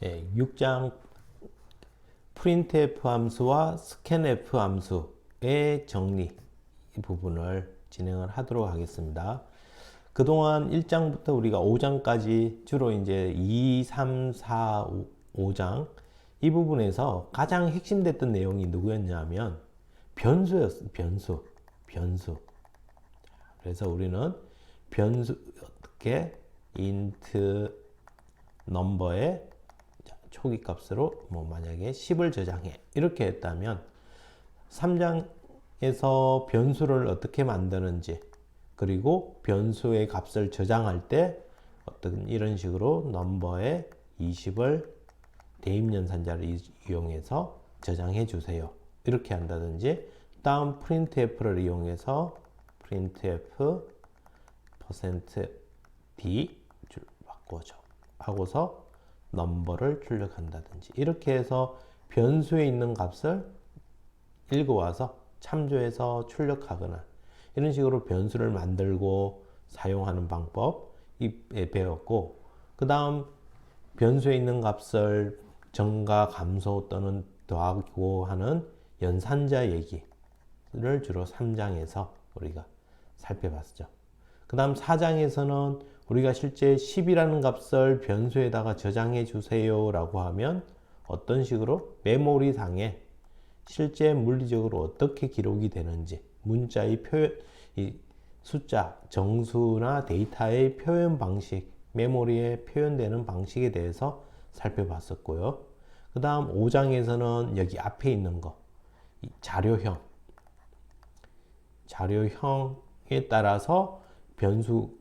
6장 printf 함수와 scanf 함수의 정리 이 부분을 진행을 하도록 하겠습니다. 그동안 1장부터 우리가 5장까지 주로 이제 2, 3, 4, 5장 이 부분에서 가장 핵심됐던 내용이 누구였냐면 변수였어요. 변수. 그래서 우리는 변수 어떻게 int number에 초기 값으로 만약에 10을 저장해 이렇게 했다면 3장에서 변수를 어떻게 만드는지 그리고 변수의 값을 저장할 때 어떤 이런 식으로 넘버에 20을 대입연산자를 이용해서 저장해 주세요 이렇게 한다든지 다음 printf를 이용해서 printf %d 바꿔줘 하고서 넘버를 출력한다든지 이렇게 해서 변수에 있는 값을 읽어와서 참조해서 출력하거나 이런 식으로 변수를 만들고 사용하는 방법이 배웠고 그 다음 변수에 있는 값을 정과 감소 또는 더하고 하는 연산자 얘기를 주로 3장에서 우리가 살펴봤죠. 그 다음 4장에서는 우리가 실제 10이라는 값을 변수에다가 저장해 주세요 라고 하면 어떤 식으로 메모리 상에 실제 물리적으로 어떻게 기록이 되는지 문자의 표현, 이 숫자, 정수나 데이터의 표현 방식, 메모리에 표현되는 방식에 대해서 살펴봤었고요. 그 다음 5장에서는 여기 앞에 있는 거 자료형에 따라서 변수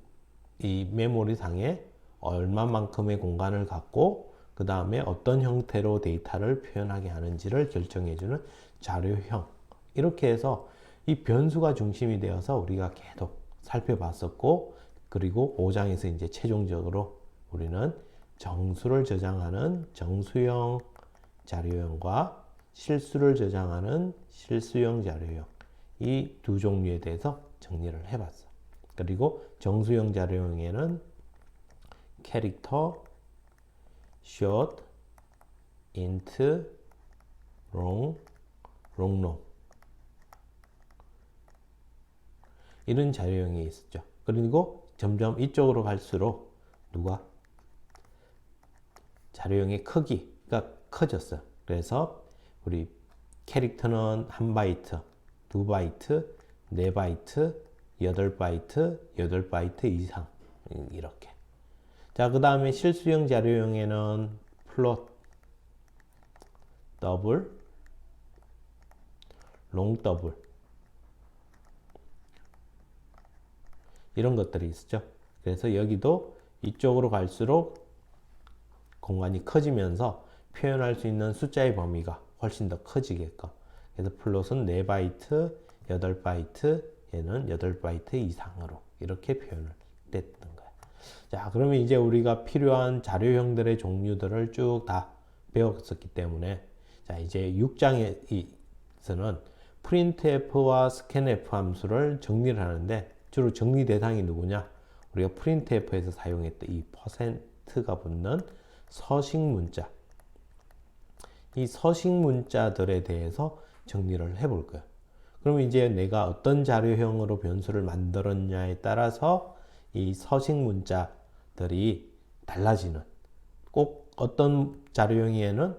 이 메모리 상에 얼마만큼의 공간을 갖고 그 다음에 어떤 형태로 데이터를 표현하게 하는지를 결정해주는 자료형 이렇게 해서 이 변수가 중심이 되어서 우리가 계속 살펴봤었고 그리고 5장에서 이제 최종적으로 우리는 정수를 저장하는 정수형 자료형과 실수를 저장하는 실수형 자료형 이 두 종류에 대해서 정리를 해봤어. 그리고 정수형 자료형에는 캐릭터, short, int, long, 이런 자료형이 있었죠. 그리고 점점 이쪽으로 갈수록 자료형의 크기가 커졌어요. 그래서 우리 캐릭터는 1바이트, 2바이트, 4바이트, 8바이트 이상 이렇게. 자, 그 다음에 실수형 자료형에는 플롯, 더블, 롱 더블 이런 것들이 있죠. 그래서 여기도 이쪽으로 갈수록 공간이 커지면서 표현할 수 있는 숫자의 범위가 훨씬 더 커지게끔. 그래서 플롯은 4바이트, 8바이트, 얘는 8바이트 이상으로 이렇게 표현을 됐던 거예요. 자, 그러면 이제 우리가 필요한 자료형들의 종류들을 쭉 다 배웠었기 때문에 자, 이제 6장에서는 printf와 scanf 함수를 정리를 하는데 주로 정리 대상이 누구냐? 우리가 printf에서 사용했던 이 %가 붙는 서식 문자. 이 서식 문자들에 대해서 정리를 해볼 거예요. 그럼 이제 내가 어떤 자료형으로 변수를 만들었냐에 따라서 이 서식 문자들이 달라지는 꼭 어떤 자료형에는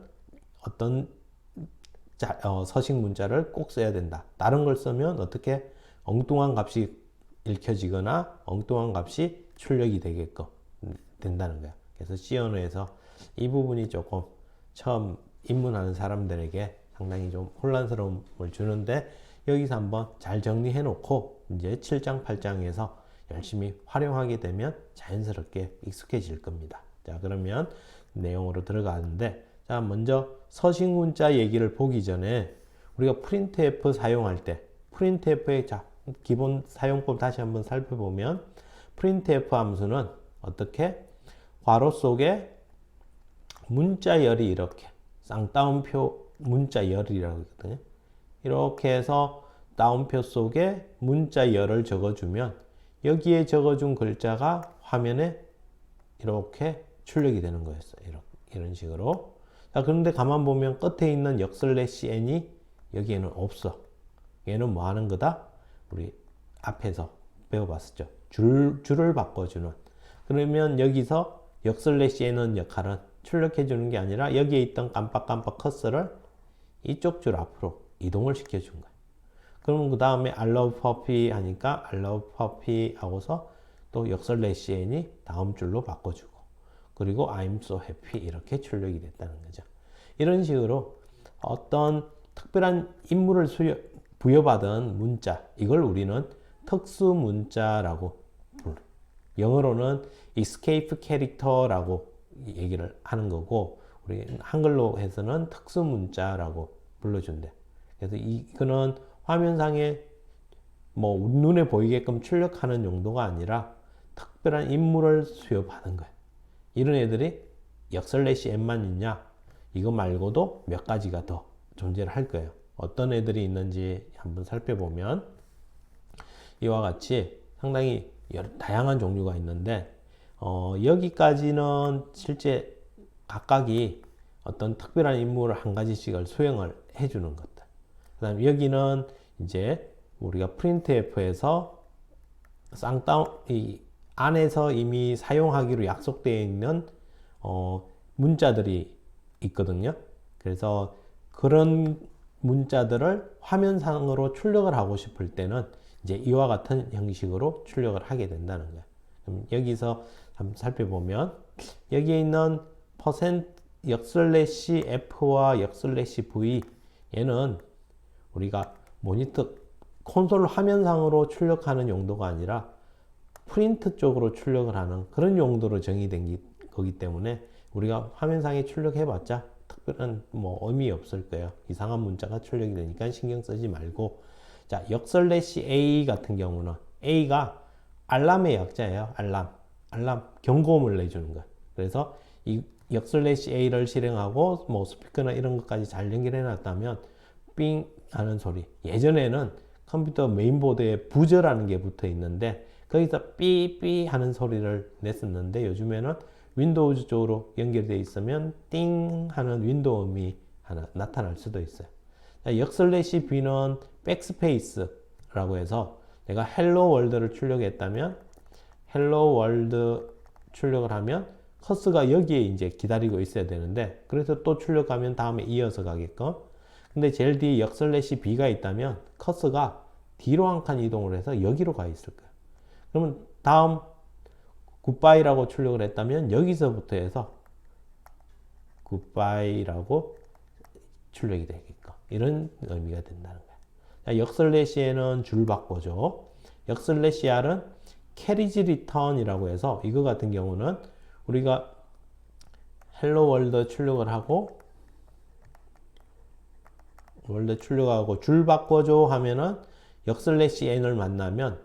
어떤 서식 문자를 꼭 써야 된다. 다른 걸 쓰면 어떻게 엉뚱한 값이 읽혀지거나 엉뚱한 값이 출력이 되게끔 된다는 거야. 그래서 C 언어에서 이 부분이 조금 처음 입문하는 사람들에게 상당히 좀 혼란스러움을 주는데 여기서 한번 잘 정리해 놓고 이제 7장, 8장에서 열심히 활용하게 되면 자연스럽게 익숙해질 겁니다. 자, 그러면 내용으로 들어가는데 자, 먼저 서식 문자 얘기를 보기 전에 우리가 printf 사용할 때 printf의 기본 사용법 다시 한번 살펴보면 printf 함수는 어떻게 괄호 속에 문자열이 이렇게 쌍따옴표 문자열이라고 하거든요. 이렇게 해서 따옴표 속에 문자열을 적어주면 여기에 적어준 글자가 화면에 이렇게 출력이 되는 거였어요. 이렇게. 이런 식으로. 자, 그런데 가만 보면 끝에 있는 역슬래시 n이 여기에는 없어. 얘는 뭐 하는 거다? 우리 앞에서 배워봤었죠. 줄을 바꿔주는. 그러면 여기서 역슬래시 n은 역할은 출력해 주는 게 아니라 여기에 있던 깜빡깜빡 커서를 이쪽 줄 앞으로 이동을 시켜준 거야. 그러면 그 다음에 allow puppy 하니까 allow puppy 하고서 또 역슬래시 n이 다음 줄로 바꿔주고, 그리고 I'm so happy 이렇게 출력이 됐다는 거죠. 이런 식으로 어떤 특별한 임무를 부여받은 문자, 이걸 우리는 특수 문자라고 불러요. 영어로는 escape character라고 얘기를 하는 거고, 우리 한글로 해서는 특수 문자라고 불러준대. 그래서 이거는 화면상에 뭐 눈에 보이게끔 출력하는 용도가 아니라 특별한 임무를 수여받은 거예요. 이런 애들이 역슬래시 n만 있냐? 이거 말고도 몇 가지가 더 존재를 할 거예요. 어떤 애들이 있는지 한번 살펴보면 이와 같이 상당히 다양한 종류가 있는데, 여기까지는 실제 각각이 어떤 특별한 임무를 한 가지씩을 수행을 해주는 것들. 그 다음 여기는 이제 우리가 printf에서 쌍따옴 이 안에서 이미 사용하기로 약속되어 있는 문자들이 있거든요. 그래서 그런 문자들을 화면상으로 출력을 하고 싶을 때는 이제 이와 같은 형식으로 출력을 하게 된다는 거예요. 그럼 여기서 한번 살펴보면 여기에 있는 %역슬래시 F와 역슬래시 V, 얘는 우리가 모니터 콘솔 화면상으로 출력하는 용도가 아니라 프린트 쪽으로 출력을 하는 그런 용도로 정의된 거기 때문에 우리가 화면상에 출력해봤자 특별한 뭐 의미 없을 거예요. 이상한 문자가 출력이 되니까 신경 쓰지 말고. 자, 역슬래시 A 같은 경우는 A가 알람의 약자예요. 알람 경고음을 내주는 거예요. 그래서 이 역슬래시 A를 실행하고 뭐 스피커나 이런 것까지 잘 연결해 놨다면 삥 하는 소리. 예전에는 컴퓨터 메인보드에 부저라는 게 붙어 있는데 거기서 삐삐 하는 소리를 냈었는데, 요즘에는 윈도우즈 쪽으로 연결되어 있으면 띵 하는 윈도우음이 하나 나타날 수도 있어요. 역슬래시 B는 백스페이스라고 해서 내가 헬로 월드를 출력했다면 헬로 월드 출력을 하면 커서가 여기에 이제 기다리고 있어야 되는데, 그래서 또 출력하면 다음에 이어서 가게끔. 근데 제일 뒤에 역슬래시 B가 있다면 커서가 뒤로 한 칸 이동을 해서 여기로 가 있을 거예요. 그러면 다음 굿바이라고 출력을 했다면 여기서부터 해서 굿바이라고 출력이 되게끔, 이런 의미가 된다는 거예요. 자, 역슬래시에는 줄 바꿔줘. 역슬래시 R은 캐리지 리턴이라고 해서 이거 같은 경우는 우리가 헬로 월드 출력을 하고 줄 바꿔줘 하면은 역슬래시 n을 만나면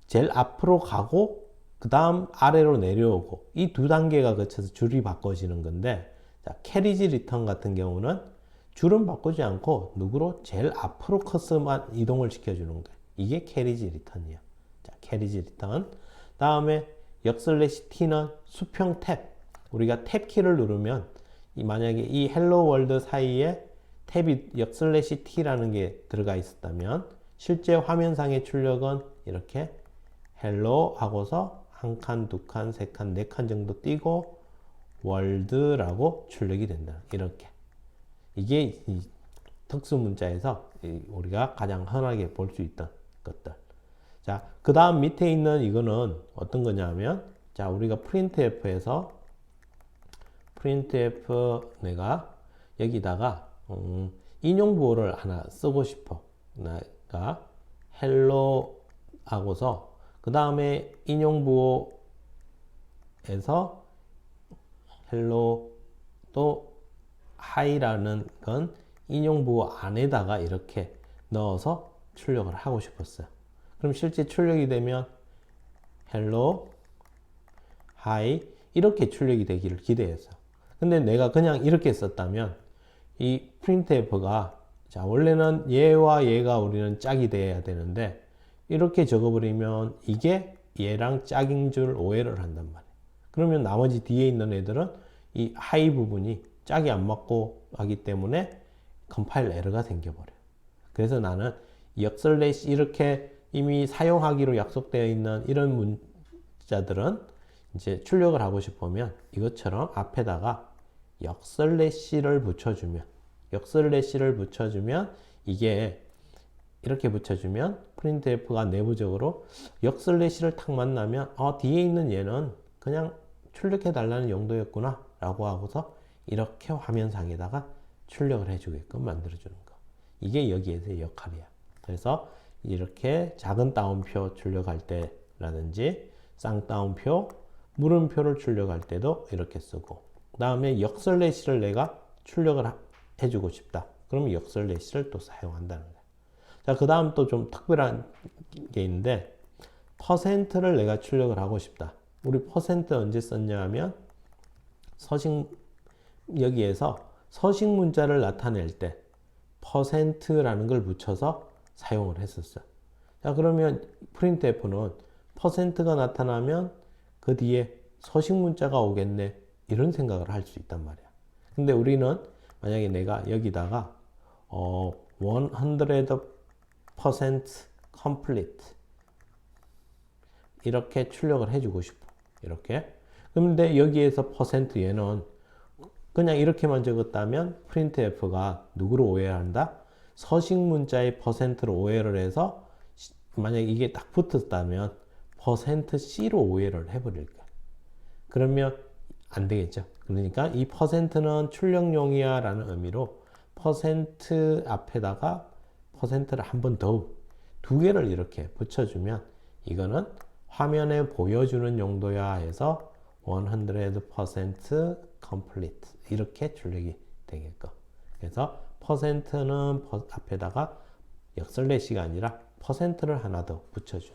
제일 앞으로 가고 그 다음 아래로 내려오고 이 두 단계가 거쳐서 줄이 바꿔지는 건데, 자, 캐리지 리턴 같은 경우는 줄은 바꾸지 않고 누구로 제일 앞으로 커서만 이동을 시켜주는 거예요. 이게 캐리지 리턴이에요. 자, 캐리지 리턴. 다음에 역슬래시 t는 수평 탭. 우리가 탭 키를 누르면 만약에 이 헬로 월드 사이에 탭이 역슬래시 t라는 게 들어가 있었다면 실제 화면상의 출력은 이렇게 헬로 하고서 한 칸, 두 칸, 세 칸, 네 칸 정도 띄고 월드라고 출력이 된다. 이렇게. 이게 이 특수 문자에서 우리가 가장 흔하게 볼 수 있던 것들. 자, 그 다음 밑에 있는 이거는 어떤 거냐면, 자, 우리가 printf에서 printf 내가 여기다가 인용부호를 하나 쓰고 싶어. 내가 hello 하고서 그 다음에 인용부호에서 hello 또 hi라는 건 인용부호 안에다가 이렇게 넣어서 출력을 하고 싶었어요. 그럼 실제 출력이 되면 hello, hi 이렇게 출력이 되기를 기대했어요. 근데 내가 그냥 이렇게 썼다면 이 printf가, 자, 원래는 얘와 얘가 우리는 짝이 돼야 되는데 이렇게 적어버리면 이게 얘랑 짝인 줄 오해를 한단 말이에요. 그러면 나머지 뒤에 있는 애들은 이 하이 부분이 짝이 안 맞고 하기 때문에 컴파일 에러가 생겨버려요. 그래서 나는 역슬래시 이렇게 이미 사용하기로 약속되어 있는 이런 문자들은 이제 출력을 하고 싶으면 이것처럼 앞에다가 역슬래시를 붙여주면 이게 이렇게 붙여주면 printf가 내부적으로 역슬래시를 탁 만나면 뒤에 있는 얘는 그냥 출력해 달라는 용도였구나 라고 하고서 이렇게 화면상에다가 출력을 해주게끔 만들어주는 거. 이게 여기에서의 역할이야. 그래서 이렇게 작은 따옴표 출력할 때라든지 쌍따옴표, 물음표를 출력할 때도 이렇게 쓰고, 그 다음에 역슬래시를 내가 출력을 해주고 싶다. 그러면 역슬래시를 또 사용한다는 거야. 자, 그 다음 또 좀 특별한 게 있는데, 퍼센트를 내가 출력을 하고 싶다. 우리 퍼센트 언제 썼냐 하면 여기에서 서식 문자를 나타낼 때 퍼센트라는 걸 붙여서 사용을 했었어요. 자, 그러면 printf는 퍼센트가 나타나면 그 뒤에 서식 문자가 오겠네, 이런 생각을 할 수 있단 말이야. 근데 우리는 만약에 내가 여기다가 100% complete 이렇게 출력을 해주고 싶어. 이렇게. 그런데 여기에서 퍼센트 얘는 그냥 이렇게만 적었다면 printf가 누구를 오해한다? 서식 문자의 퍼센트로 오해를 해서 만약에 이게 딱 붙었다면 %C로 오해를 해버릴 거야. 그러면 안 되겠죠. 그러니까 이 %는 출력용이야 라는 의미로 % 앞에다가 %를 한 번 더, 두 개를 이렇게 붙여주면 이거는 화면에 보여주는 용도야 해서 100% complete 이렇게 출력이 되게끔. 그래서 %는 앞에다가 역슬래시가 아니라 %를 하나 더 붙여줘.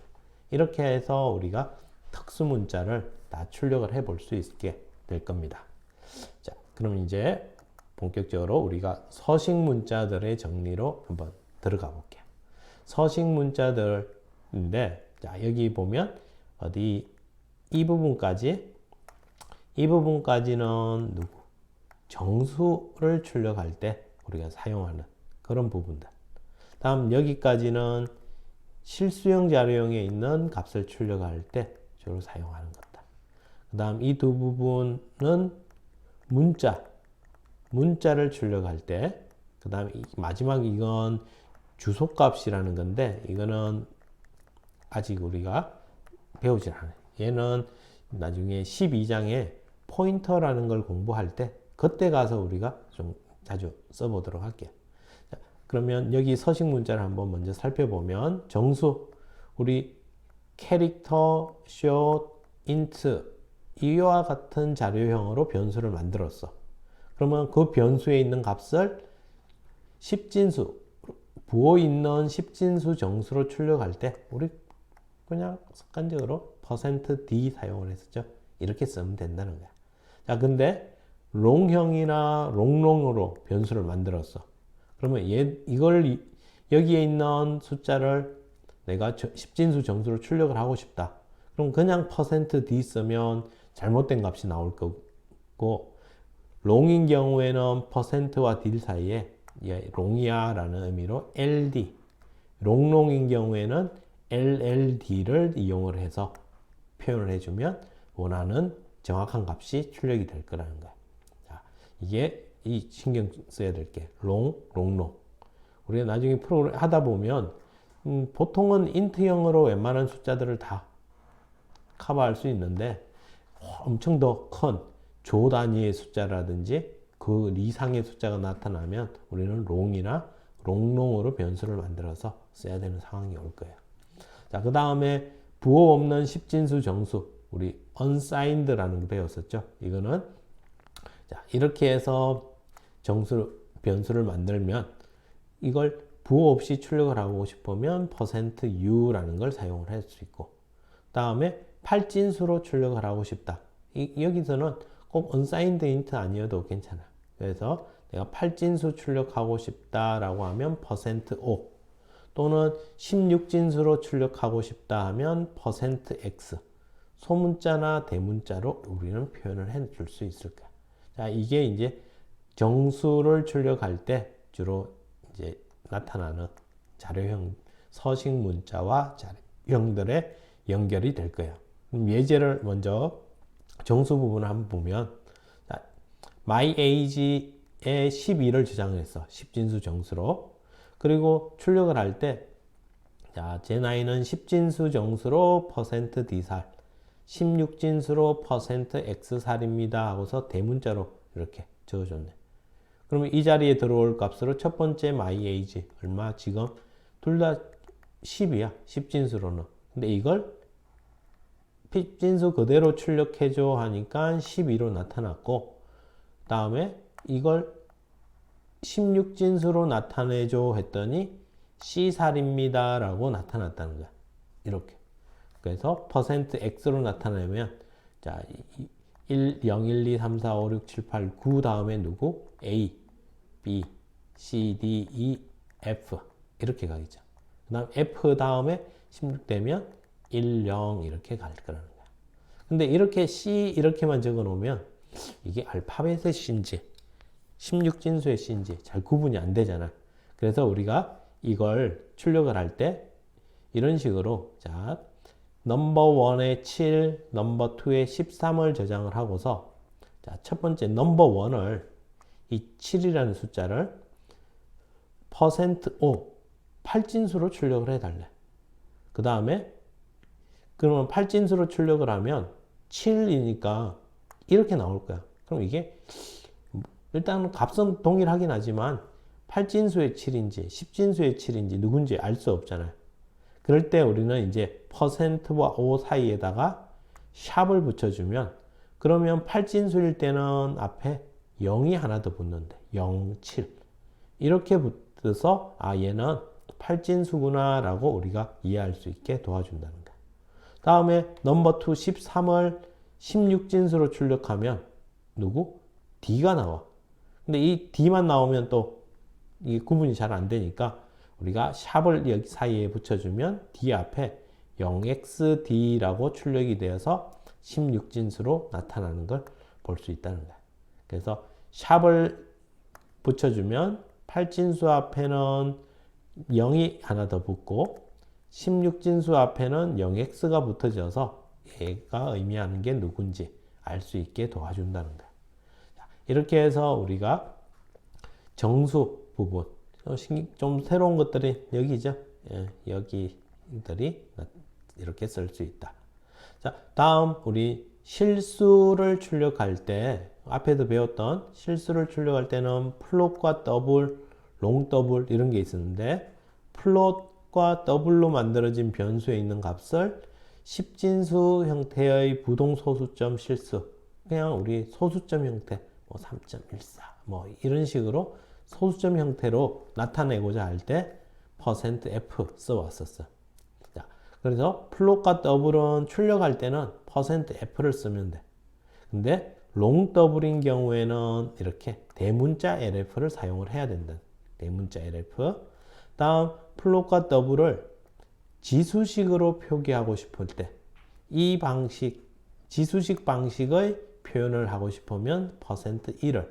이렇게 해서 우리가 특수 문자를 다 출력을 해볼 수 있게 될 겁니다. 자, 그럼 이제 본격적으로 우리가 서식 문자들의 정리로 한번 들어가 볼게요. 서식 문자들인데, 자, 여기 보면 어디 이 부분까지는 누구? 정수를 출력할 때 우리가 사용하는 그런 부분들. 다음 여기까지는 실수형 자료형에 있는 값을 출력할 때 주로 사용하는 것들. 그 다음 이 두 부분은 문자를 출력할 때, 그 다음 마지막 이건 주소값이라는 건데 이거는 아직 우리가 배우질 않아요. 얘는 나중에 12장에 포인터라는 걸 공부할 때 그때 가서 우리가 좀 자주 써보도록 할게요. 자, 그러면 여기 서식 문자를 한번 먼저 살펴보면 정수, 우리 캐릭터, short, int 이와 같은 자료형으로 변수를 만들었어. 그러면 그 변수에 있는 값을 부호 있는 10진수 정수로 출력할 때 우리 그냥 습관적으로 %d 사용을 했었죠. 이렇게 쓰면 된다는 거야. 자, 근데 롱형이나 롱롱으로 변수를 만들었어. 그러면 이걸 여기에 있는 숫자를 내가 10진수 정수로 출력을 하고 싶다. 그럼 그냥 %d 쓰면 잘못된 값이 나올 거고, 롱인 경우에는 %와 d 사이에 롱이야 라는 의미로 ld, 롱롱인 경우에는 LLD를 이용을 해서 표현을 해주면 원하는 정확한 값이 출력이 될 거라는 거야. 자, 이게 이 신경 써야 될 게 롱롱. 우리가 나중에 프로그램 하다 보면 보통은 인트형으로 웬만한 숫자들을 다 커버할 수 있는데 엄청 더 큰 조 단위의 숫자라든지 그 이상의 숫자가 나타나면 우리는 롱이나 롱롱으로 변수를 만들어서 써야 되는 상황이 올 거예요. 자, 그 다음에 부호 없는 10진수 정수, 우리 unsigned라는 거 배웠었죠. 이거는 자, 이렇게 해서 변수를 만들면 이걸 부호 없이 출력을 하고 싶으면 %u라는 걸 사용을 할 수 있고, 다음에 8진수로 출력을 하고 싶다. 여기서는 꼭 unsigned int 아니어도 괜찮아. 그래서 내가 8진수 출력하고 싶다라고 하면 %o, 또는 16진수로 출력하고 싶다 하면 %x, 소문자나 대문자로 우리는 표현을 해 줄 수 있을 거야. 자, 이게 이제 정수를 출력할 때 주로 이제 나타나는 자료형 서식 문자와 자료형들의 연결이 될 거예요. 그럼 예제를 먼저 정수 부분을 한번 보면, 자, myage에 12를 저장을 했어. 10진수 정수로. 그리고 출력을 할 때, 자, 제 나이는 10진수 정수로 %D살, 16진수로 %X살입니다 하고서 대문자로 이렇게 적어줬네. 그러면 이 자리에 들어올 값으로 첫 번째 myage 얼마? 지금 둘 다 10이야. 10진수로는. 근데 이걸 10진수 그대로 출력해줘 하니까 12로 나타났고, 다음에 이걸 16진수로 나타내줘 했더니 C살입니다 라고 나타났다는 거야. 이렇게. 그래서 %X로 나타내면, 자, 1, 0, 1, 2, 3, 4, 5, 6, 7, 8, 9 다음에 누구? A, B, C, D, E, F 이렇게 가겠죠. 그 다음 F 다음에 16 되면 1, 0 이렇게 갈 거라는 거야. 근데 이렇게 C 이렇게만 적어 놓으면 이게 알파벳의 C인지 16진수의 C인지 잘 구분이 안 되잖아. 그래서 우리가 이걸 출력을 할 때 이런 식으로, 자, 넘버 1에 7, 넘버 2에 13을 저장을 하고서, 자, 첫 번째 넘버 1을 이 7이라는 숫자를 %O 8진수로 출력을 해달래. 그 다음에 그러면 8진수로 출력을 하면 7이니까 이렇게 나올 거야. 그럼 이게 일단 값은 동일하긴 하지만 8진수의 7인지 10진수의 7인지 누군지 알 수 없잖아요. 그럴 때 우리는 이제 %와 O 사이에다가 샵을 붙여주면, 그러면 8진수일 때는 앞에 0이 하나 더 붙는데 0, 7 이렇게 붙어서 아, 얘는 8진수구나 라고 우리가 이해할 수 있게 도와준다는 거야. 다음에 넘버 2 13을 16진수로 출력하면 누구? D가 나와. 근데 이 D만 나오면 또 이 구분이 잘 안 되니까 우리가 샵을 여기 사이에 붙여주면 D 앞에 0xD라고 출력이 되어서 16진수로 나타나는 걸 볼 수 있다는 거야. 그래서 샵을 붙여주면 8진수 앞에는 0이 하나 더 붙고 16진수 앞에는 0x가 붙어져서 얘가 의미하는 게 누군지 알 수 있게 도와준다는 거야. 이렇게 해서 우리가 정수 부분, 좀 새로운 것들이 여기죠. 예, 여기들이 이렇게 쓸 수 있다. 자, 다음 우리 실수를 출력할 때, 앞에도 배웠던 실수를 출력할 때는 플롯과 더블, 롱 더블 이런 게 있었는데, 플롯과 더블로 만들어진 변수에 있는 값을 10진수 형태의 부동소수점 실수, 그냥 우리 소수점 형태, 뭐 3.14, 뭐 이런 식으로 소수점 형태로 나타내고자 할 때 %F 써왔었어. 자, 그래서 플롯과 더블은 출력할 때는 %F를 쓰면 돼. 근데 롱 더블인 경우에는 이렇게 대문자 LF를 사용을 해야 된다. 대문자 LF. 다음 플롯과 더블을 지수식으로 표기하고 싶을 때 이 방식, 지수식 방식의 표현을 하고 싶으면 %1을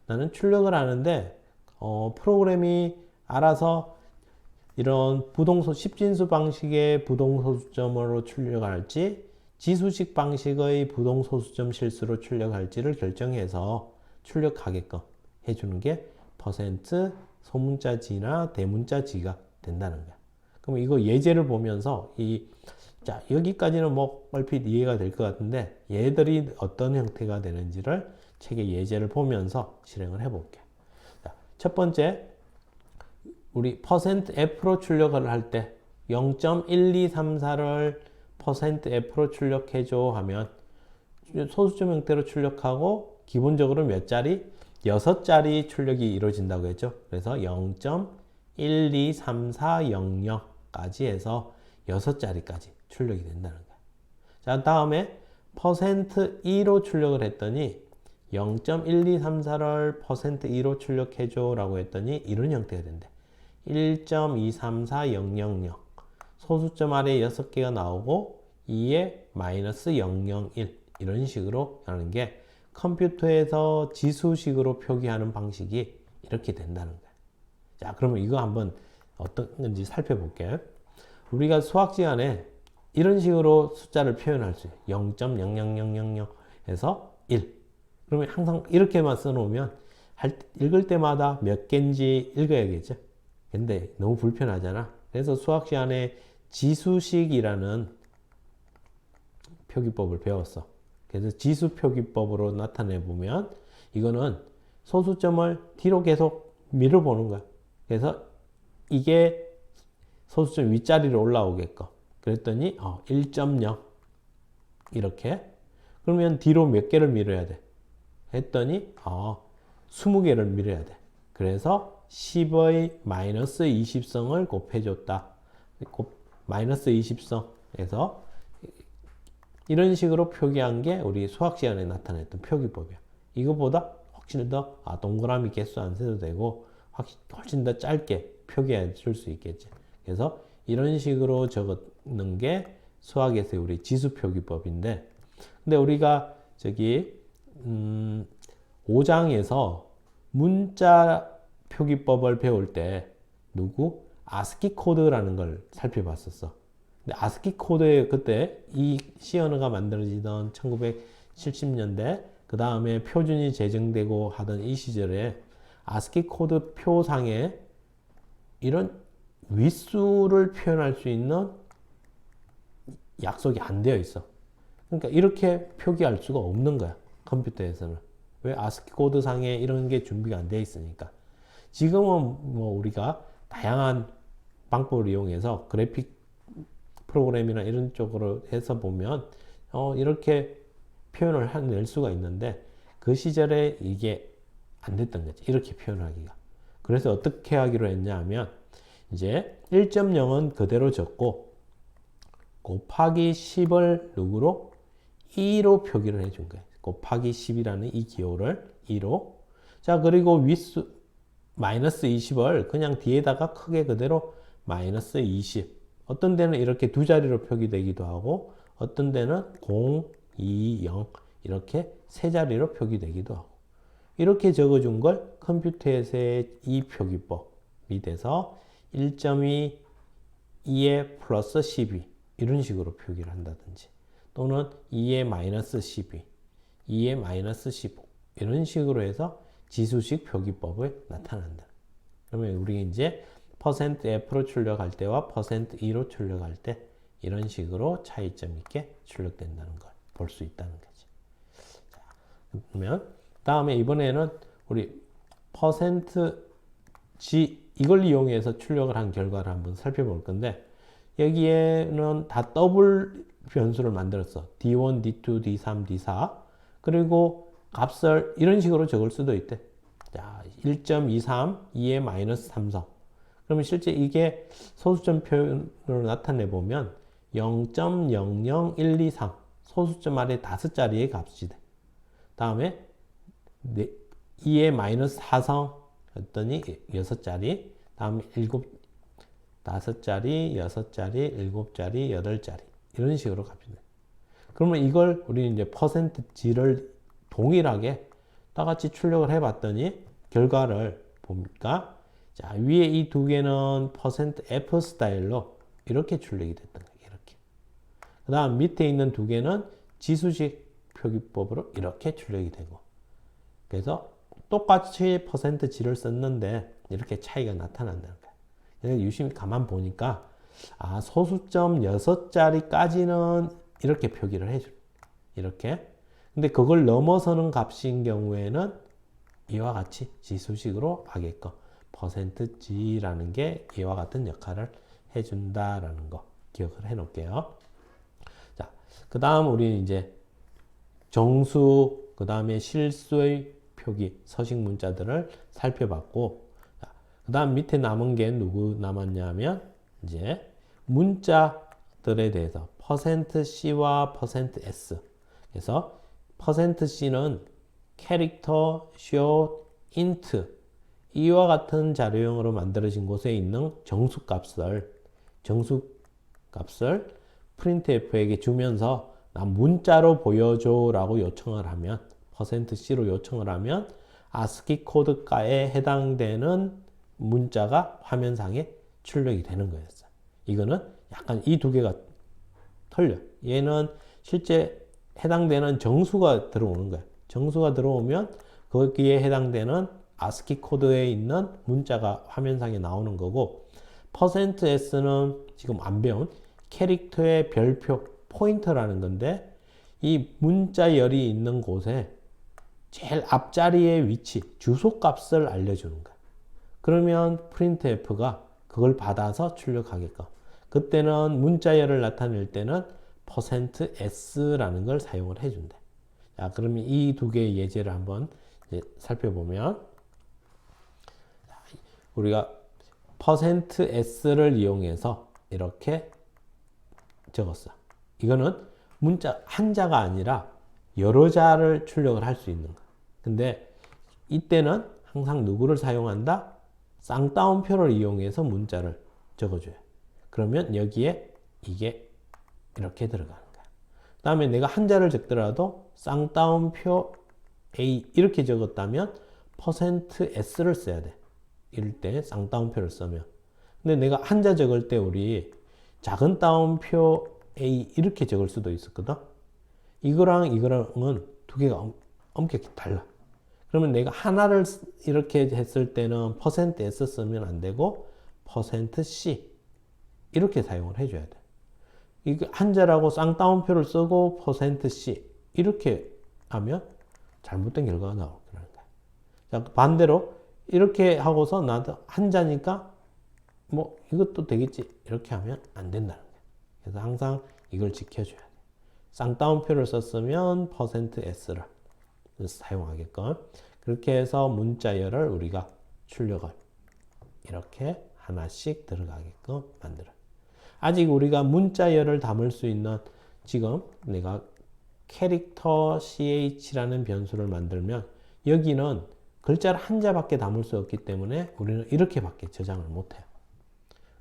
나는 출력을 하는데 프로그램이 알아서 이런 부동소 10진수 방식의 부동소수점으로 출력할지 지수식 방식의 부동소수점 실수로 출력할지를 결정해서 출력하게끔 해주는 게 % 소문자 G나 대문자 G가 된다는 거야. 그럼 이거 예제를 보면서 자, 여기까지는 뭐 얼핏 이해가 될 것 같은데 얘들이 어떤 형태가 되는지를 책의 예제를 보면서 실행을 해볼게. 자, 첫 번째, 우리 %F로 출력을 할 때 0.1234를 %F로 출력해줘 하면 소수점 형태로 출력하고 기본적으로 몇 자리? 6자리 출력이 이루어진다고 했죠. 그래서 0.123400까지 해서 6자리까지 출력이 된다는 거야. 자, 다음에 %2로 출력을 했더니 0.1234를 %2로 출력해줘 라고 했더니 이런 형태가 된대. 1.234000 소수점 아래 6개가 나오고 2에 -001 이런 식으로 하는 게 컴퓨터에서 지수식으로 표기하는 방식이 이렇게 된다는 거예요. 자, 그러면 이거 한번 어떤 건지 살펴볼게요. 우리가 수학 시간에 이런 식으로 숫자를 표현할 수 있어요. 0.00000 해서 1. 그러면 항상 이렇게만 써놓으면 읽을 때마다 몇 개인지 읽어야겠죠. 근데 너무 불편하잖아. 그래서 수학 시간에 지수식이라는 표기법을 배웠어. 그래서 지수 표기법으로 나타내 보면 이거는 소수점을 뒤로 계속 밀어보는 거야. 그래서 이게 소수점 윗자리로 올라오게끔. 그랬더니 1.0 이렇게. 그러면 뒤로 몇 개를 밀어야 돼? 했더니 20개를 밀어야 돼. 그래서 10의 마이너스 20성을 곱해줬다. 마이너스 20성에서 이런 식으로 표기한 게 우리 수학 시간에 나타냈던 표기법이야. 이거보다 훨씬 더 동그라미 개수 안 세도 되고 훨씬 더 짧게 표기해 줄 수 있겠지. 그래서 이런 식으로 적는 게 수학에서의 우리 지수 표기법인데, 근데 우리가 저기 5장에서 문자 표기법을 배울 때 아스키 코드라는 걸 살펴봤었어. 근데 아스키 코드에 그때 이 C 언어가 만들어지던 1970년대 그 다음에 표준이 제정되고 하던 이 시절에 아스키 코드 표상에 이런 윗수를 표현할 수 있는 약속이 안 되어 있어. 그러니까 이렇게 표기할 수가 없는 거야. 컴퓨터에서는. 왜? 아스키 코드 상에 이런 게 준비가 안 되어 있으니까. 지금은 뭐 우리가 다양한 방법을 이용해서 그래픽 프로그램이나 이런 쪽으로 해서 보면 이렇게 표현을 낼 수가 있는데 그 시절에 이게 안 됐던 거지. 이렇게 표현하기가. 그래서 어떻게 하기로 했냐 하면 이제 1.0은 그대로 적고 곱하기 10을 누구로? 2로 표기를 해준 거예요. 곱하기 10이라는 이 기호를 2로. 자, 그리고 윗수 마이너스 20을 그냥 뒤에다가 크게 그대로 마이너스 20. 어떤 데는 이렇게 두 자리로 표기되기도 하고 어떤 데는 0, 2, 0 이렇게 세 자리로 표기되기도 하고 이렇게 적어준 걸 컴퓨터에서의 이 표기법이 돼서 1.2, 2에 플러스 12 이런 식으로 표기를 한다든지 또는 2에 마이너스 12, 2에 마이너스 15 이런 식으로 해서 지수식 표기법을 나타낸다. 그러면 우리 이제 %F로 출력할 때와 %E로 출력할 때 이런 식으로 차이점 있게 출력된다는 걸 볼 수 있다는 거지. 자, 그러면 다음에 이번에는 우리 %G 이걸 이용해서 출력을 한 결과를 한번 살펴볼 건데 여기에는 다 더블 변수를 만들었어. D1, D2, D3, D4 그리고 값을 이런 식으로 적을 수도 있대. 자, 1.23, 2의 마이너스 3성. 그러면 실제 이게 소수점 표현으로 나타내 보면 0.00123 소수점 아래 5자리의 값이 돼. 다음에 2의 마이너스 4성 했더니 6자리. 다음에 5자리, 6자리, 7자리, 8자리 이런 식으로 값이 돼. 그러면 이걸 우리는 이제 %G를 동일하게 다 같이 출력을 해봤더니 결과를 보니까 자, 위에 이 두 개는 %F 스타일로 이렇게 출력이 됐던 거예요. 이렇게. 그 다음 밑에 있는 두 개는 지수식 표기법으로 이렇게 출력이 되고. 그래서 똑같이 %G를 썼는데 이렇게 차이가 나타난다는 거예요. 유심히 가만 보니까 소수점 6자리까지는 이렇게 표기를 해줘. 이렇게. 근데 그걸 넘어서는 값인 경우에는 이와 같이 지수식으로 하게끔 %G라는 게 이와 같은 역할을 해준다라는 거 기억을 해 놓을게요. 자, 그 다음 우리 이제 정수, 그 다음에 실수의 표기, 서식 문자들을 살펴봤고, 그 다음 밑에 남은 게 누구 남았냐면, 이제 문자들에 대해서 %C와 %S. 그래서 %C는 캐릭터, short, int 이와 같은 자료형으로 만들어진 곳에 있는 정수값을 printf에게 주면서 나 문자로 보여줘 라고 요청을 하면 %C로 요청을 하면 ASCII 코드가에 해당되는 문자가 화면상에 출력이 되는 거였어요. 이거는 약간 이 두 개가 틀려. 얘는 실제 해당되는 정수가 들어오는 거야. 정수가 들어오면 거기에 해당되는 ASCII 코드에 있는 문자가 화면상에 나오는 거고, %S는 지금 안 배운 캐릭터의 별표, 포인터라는 건데, 이 문자열이 있는 곳에 제일 앞자리의 위치, 주소 값을 알려주는 거야. 그러면 printf가 그걸 받아서 출력하게끔. 그때는 문자열을 나타낼 때는 %s라는 걸 사용을 해준대. 자, 그러면 이 두 개의 예제를 한번 이제 살펴보면, 우리가 %s를 이용해서 이렇게 적었어. 이거는 문자 한자가 아니라 여러 자를 출력을 할 수 있는 거야. 근데 이때는 항상 누구를 사용한다? 쌍따옴표를 이용해서 문자를 적어줘요. 그러면 여기에 이게 이렇게 들어가는 거야. 그 다음에 내가 한자를 적더라도 쌍따옴표 A 이렇게 적었다면 %S를 써야 돼. 이럴 때 쌍따옴표를 쓰면. 근데 내가 한자 적을 때 우리 작은 따옴표 A 이렇게 적을 수도 있었거든. 이거랑 이거랑은 두 개가 엄격히 달라. 그러면 내가 하나를 이렇게 했을 때는 %S 쓰면 안 되고 %C 이렇게 사용을 해줘야 돼. 이게 한자라고 쌍따옴표를 쓰고 %C 이렇게 하면 잘못된 결과가 나올 거라는 거야. 자, 반대로 이렇게 하고서 나도 한자니까 뭐 이것도 되겠지 이렇게 하면 안 된다는 거야. 그래서 항상 이걸 지켜줘야 돼. 쌍따옴표를 썼으면 %S를 사용하게끔. 그렇게 해서 문자열을 우리가 출력을 이렇게 하나씩 들어가게끔 만들어. 아직 우리가 문자열을 담을 수 있는, 지금 내가 캐릭터 ch라는 변수를 만들면 여기는 글자를 한자밖에 담을 수 없기 때문에 우리는 이렇게밖에 저장을 못해요.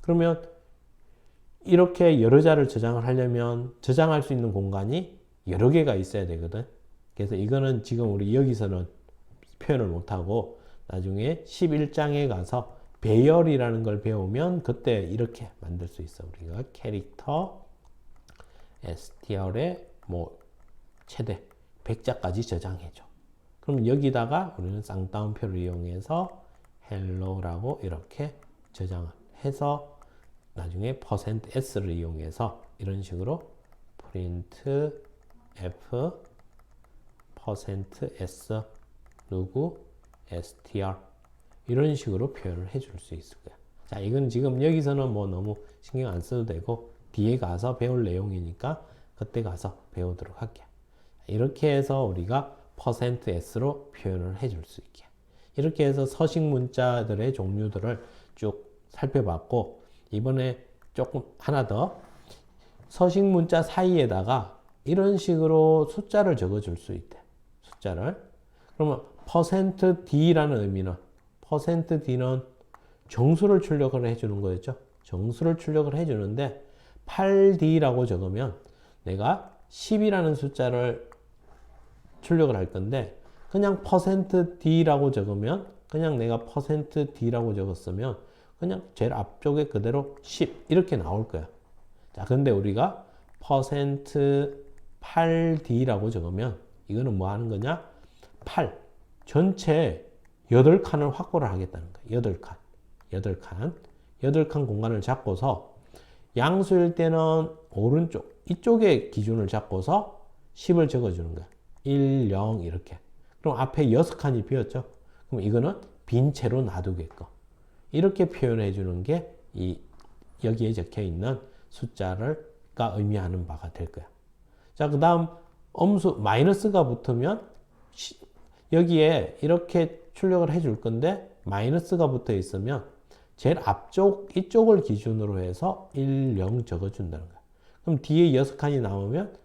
그러면 이렇게 여러 자를 저장을 하려면 저장할 수 있는 공간이 여러 개가 있어야 되거든. 그래서 이거는 지금 우리 여기서는 표현을 못하고 나중에 11장에 가서 배열이라는 걸 배우면 그때 이렇게 만들 수 있어. 우리가 캐릭터 str에 뭐 최대 100자까지 저장해줘. 그럼 여기다가 우리는 쌍따옴표를 이용해서 hello라고 이렇게 저장을 해서 나중에 %s를 이용해서 이런 식으로 printf %s 누구 str 이런 식으로 표현을 해줄 수 있을 거야. 자, 이건 지금 여기서는 뭐 너무 신경 안 써도 되고 뒤에 가서 배울 내용이니까 그때 가서 배우도록 할게. 이렇게 해서 우리가 %s로 표현을 해줄 수 있게. 이렇게 해서 서식 문자들의 종류들을 쭉 살펴봤고, 이번에 조금 하나 더 서식 문자 사이에다가 이런 식으로 숫자를 적어줄 수 있대. 숫자를. 그러면 %d라는 의미는 %d는 정수를 출력을 해주는 거였죠. 정수를 출력을 해주는데 8d라고 적으면 내가 10이라는 숫자를 출력을 할 건데 그냥 %d라고 적으면 그냥 내가 %d라고 적었으면 그냥 제일 앞쪽에 그대로 10 이렇게 나올 거야. 자, 근데 우리가 %8d라고 적으면 이거는 뭐 하는 거냐? 8 전체 8칸을 확보를 하겠다는 거야. 8칸 공간을 잡고서 양수일 때는 오른쪽 이쪽에 기준을 잡고서 10을 적어주는 거야. 1, 0 이렇게. 그럼 앞에 6칸이 비었죠. 그럼 이거는 빈 채로 놔두게끔. 이렇게 표현해 주는 게 이 여기에 적혀 있는 숫자가 의미하는 바가 될 거야. 자, 그 다음 엄수 마이너스가 붙으면 여기에 이렇게 출력을 해줄 건데 마이너스가 붙어 있으면 제일 앞쪽 이쪽을 기준으로 해서 1, 0 적어준다는 거야. 그럼 뒤에 6칸이 나오면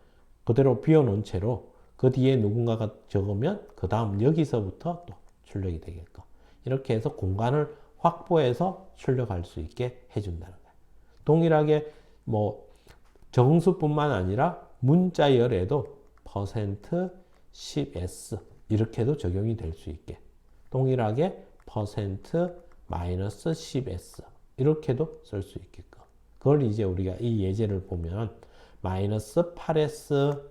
그대로 비워놓은 채로 그 뒤에 누군가가 적으면 그 다음 여기서부터 또 출력이 되겠고, 이렇게 해서 공간을 확보해서 출력할 수 있게 해준다는 거야. 동일하게 뭐 정수뿐만 아니라 문자열에도 %10s 이렇게도 적용이 될 수 있게 동일하게 퍼센트 마이너스 10s 이렇게도 쓸 수 있게끔 그걸 이제 우리가 이 예제를 보면 마이너스 8s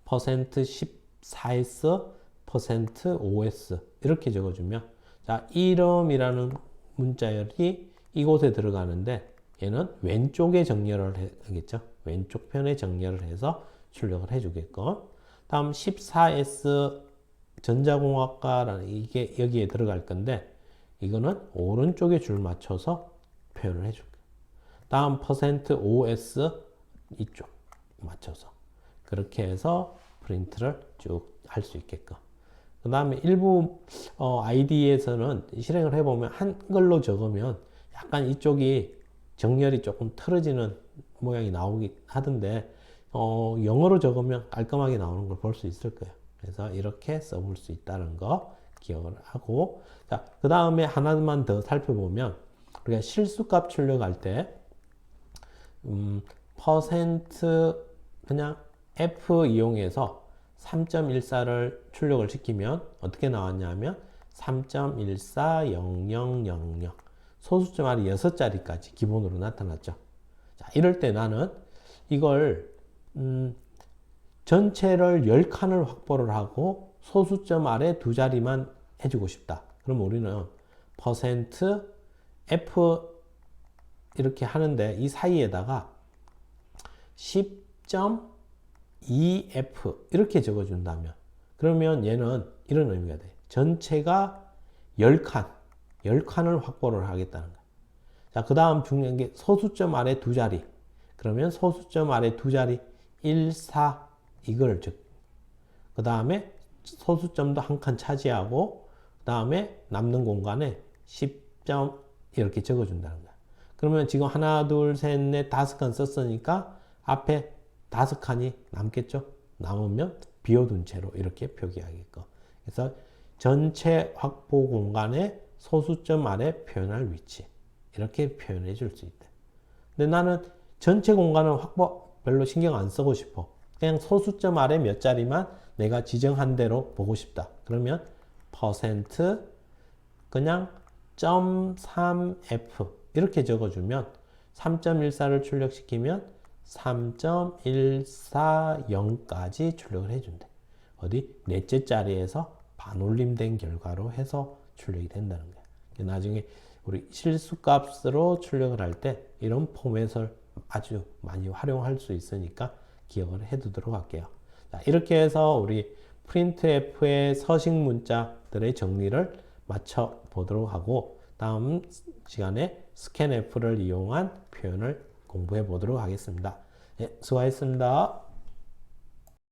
퍼센트 14s 퍼센트 5s 이렇게 적어주면 자 이름이라는 문자열이 이곳에 들어가는데 얘는 왼쪽에 정렬을 하겠죠. 왼쪽 편에 정렬을 해서 출력을 해주겠고 다음 14s 전자공학과라는 이게 여기에 들어갈 건데 이거는 오른쪽에 줄 맞춰서 표현을 해줄게요. 다음 퍼센트 5s 이쪽 맞춰서 그렇게 해서 프린트를 쭉 할 수 있게끔 그 다음에 일부 ID에서는 실행을 해보면 한글로 적으면 약간 이쪽이 정렬이 조금 틀어지는 모양이 나오긴 하던데 영어로 적으면 깔끔하게 나오는 걸 볼 수 있을 거예요. 그래서 이렇게 써볼 수 있다는 거 기억을 하고 자, 그 다음에 하나만 더 살펴보면 우리가 실수값 출력할 때 퍼센트 그냥 F 이용해서 3.14를 출력을 시키면 어떻게 나왔냐면 3.140000 소수점 아래 6자리까지 기본으로 나타났죠. 자, 이럴 때 나는 이걸 전체를 10칸을 확보를 하고 소수점 아래 2자리만 해주고 싶다. 그럼 우리는 퍼센트 F 이렇게 하는데 이 사이에다가 10.2F 이렇게 적어준다면 그러면 얘는 이런 의미가 돼. 전체가 10칸을 확보를 하겠다는 거야. 자, 그 다음 중요한 게 소수점 아래 2자리. 그러면 소수점 아래 2자리 1, 4 이걸 그 다음에 소수점도 한 칸 차지하고 그 다음에 남는 공간에 10점 이렇게 적어준다는 거야. 그러면 지금 하나, 둘, 셋, 넷, 5칸 썼으니까 앞에 5칸이 남겠죠? 남으면 비워둔 채로 이렇게 표기하겠고. 그래서 전체 확보 공간의 소수점 아래 표현할 위치. 이렇게 표현해 줄 수 있대. 근데 나는 전체 공간은 확보 별로 신경 안 쓰고 싶어. 그냥 소수점 아래 몇 자리만 내가 지정한 대로 보고 싶다. 그러면 퍼센트 그냥 0.3f 이렇게 적어주면 3.14를 출력시키면 3.140까지 출력을 해준대. 어디? 넷째 자리에서 반올림된 결과로 해서 출력이 된다는 거야. 나중에 우리 실수값으로 출력을 할 때 이런 포맷을 아주 많이 활용할 수 있으니까 기억을 해두도록 할게요. 자, 이렇게 해서 우리 프린트F의 서식 문자들의 정리를 마쳐 보도록 하고 다음 시간에 스캔F를 이용한 표현을 공부해 보도록 하겠습니다. 네, 수고하셨습니다.